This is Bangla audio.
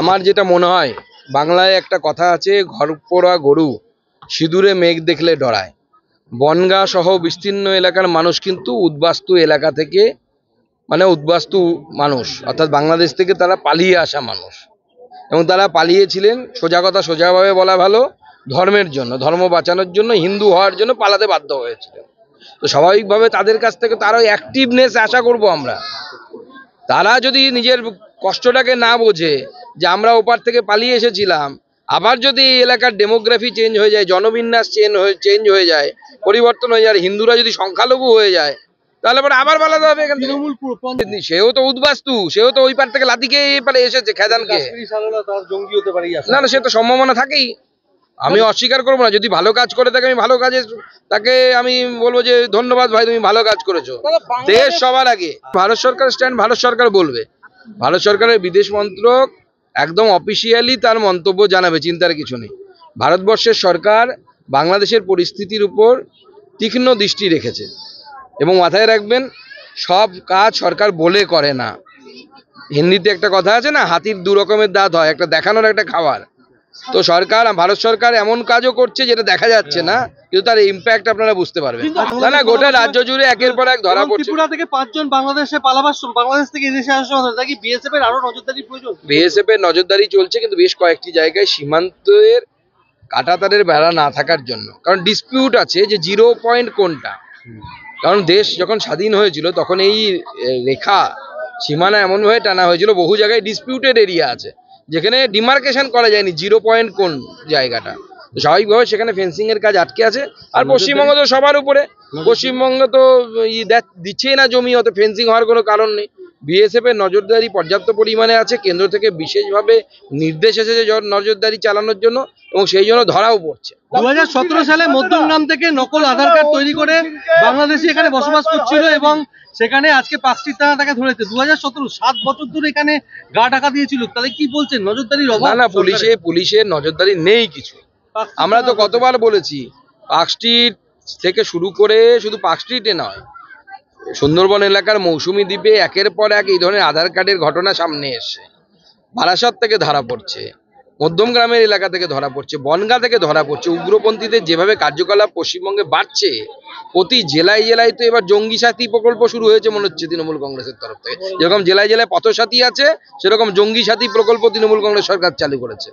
আমার যেটা মনে হয়, বাংলায় একটা কথা আছে, ঘর পোড়া গরু সিঁদুরে মেঘ দেখলে ডরায়। বনগাঁ সহ বিস্তীর্ণ এলাকার মানুষ কিন্তু উদ্বাস্তু এলাকা থেকে, মানে উদ্বাস্তু মানুষ, অর্থাৎ বাংলাদেশ থেকে তারা পালিয়ে আসা মানুষ, এবং তারা পালিয়েছিলেন, সোজা কথা সোজাভাবে বলা ভালো, ধর্মের জন্য, ধর্ম বাঁচানোর জন্য, হিন্দু হওয়ার জন্য পালাতে বাধ্য হয়েছিলেন। তো স্বাভাবিকভাবে তাদের কাছ থেকে তারও অ্যাক্টিভনেস আশা করব আমরা। তারা যদি নিজের কষ্টটাকে না বোঝে যে আমরা ওপার থেকে পালিয়ে এসেছিলাম, আবার যদি এই এলাকার ডেমোগ্রাফি চেঞ্জ হয়ে যায়, জনবিন্যাস চেঞ্জ হয়ে যায়, পরিবর্তন হয়ে যায়, হিন্দুরা যদি সংখ্যালঘু হয়ে যায়, তাহলে পরে আবার পালাতে হবে এখান থেকে। সেও তো উদ্বাস্তু, সেও তো ওই পার থেকে লাতিকে এপারে এসেছে, খেদানকে। না না, সে তো সম্ভাবনা থাকেই, আমি অস্বীকার করবো না। যদি ভালো কাজ করে থাকে, আমি ভালো কাজে তাকে আমি বলবো যে ধন্যবাদ ভাই, তুমি ভালো কাজ করেছো। দেশ সবার আগে। ভারত সরকার স্ট্যান্ড ভারত সরকার বলবে, ভারত সরকারের বিদেশ মন্ত্রক একদম অফিসিয়ালি তার মন্তব্য জানাবে, চিন্তার কিছু নেই। ভারতবর্ষের সরকার বাংলাদেশের পরিস্থিতির উপর তীক্ষ্ণ দৃষ্টি রেখেছে, এবং মাথায় রাখবেন, সব কাজ সরকার বলে করে না। হিন্দিতে একটা কথা আছে না, হাতির দু রকমের দাঁত হয়, একটা দেখানোর, একটা খাওয়ার। তো সরকার, ভারত সরকার এমন কাজও করছে যেটা দেখা যাচ্ছে না, কিন্তু তার ইম্প্যাক্ট আপনারা বুঝতে পারবেন। না না, গোটা রাজ্য জুড়ে একের পর এক ধরা পড়ছে। ত্রিপুরা থেকে 5 জন বাংলাদেশে পালাবার, বাংলাদেশ থেকে এদেশে আসার সময় নাকি বিএসএফ এর আরো নজরদারি প্রয়োজন। বিএসএফ এর নজরদারি চলছে, কিন্তু বেশ কয়েকটি জায়গায় সীমান্তের কাঁটাতারের বেড়া না থাকার জন্য। কারণ ডিসপিউট আছে যে 0 পয়েন্ট কোনটা। কারণ দেশ যখন স্বাধীন হয়েছিল তখন এই রেখা, সীমানা এমনভাবে টানা হয়েছিল, বহু জায়গায় ডিসপিউটেড এরিয়া আছে যেখানে ডিমার্কেশন করা যায়নি 0 পয়েন্ট কোন জায়গাটা। তো স্বাভাবিকভাবে সেখানে ফেন্সিং এর কাজ আটকে আছে। আর পশ্চিমবঙ্গ তো সবার উপরে, পশ্চিমবঙ্গ তো দিচ্ছেই না জমি, অত ফেন্সিং হওয়ার কোনো কারণ নেই। বিএসএফ এর নজরদারি পর্যাপ্ত পরিমাণে আছে, কেন্দ্র থেকে বিশেষভাবে নির্দেশ এসেছে নজরদারি চালানোর জন্য, এবং সেই জন্য ধরাও পড়ছে। 2017 সালে মধ্যমগ্রাম থেকে নকল আধার কার্ড তৈরি করে বাংলাদেশি এখানে বসবাস করছিল, এবং সেখানে আজকে পাঁচটির থানা তাকে ধরেছে। 2017 7 বছর ধরে এখানে গা ঢাকা দিয়েছিল। তাহলে কি বলছেন, নজরদারির অভাব? না না, পুলিশের নজরদারি নেই কিছু। আমরা তো কতবার বলেছি, পার্ক স্ট্রিট থেকে শুরু করে, শুধু পার্ক স্ট্রিটে নয়, সুন্দরবন এলাকার মৌসুমী দ্বীপে একের পর এক এই ধরনের আধার কার্ডের ঘটনা সামনে এসছে। বারাসাত থেকে ধরা পড়ছে, মধ্যমগ্রামের এলাকা থেকে ধরা পড়ছে, বনগাঁ থেকে ধরা পড়ছে। উগ্রপন্থীদের যেভাবে কার্যকলাপ পশ্চিমবঙ্গে বাড়ছে, প্রতি জেলায় জেলায় তো এবার জঙ্গি সাথী প্রকল্প শুরু হয়েছে মনে হচ্ছে তৃণমূল কংগ্রেসের তরফ থেকে। যেরকম জেলায় জেলায় পথসাথী আছে, সেরকম জঙ্গি সাথী প্রকল্প তৃণমূল কংগ্রেস সরকার চালু করেছে।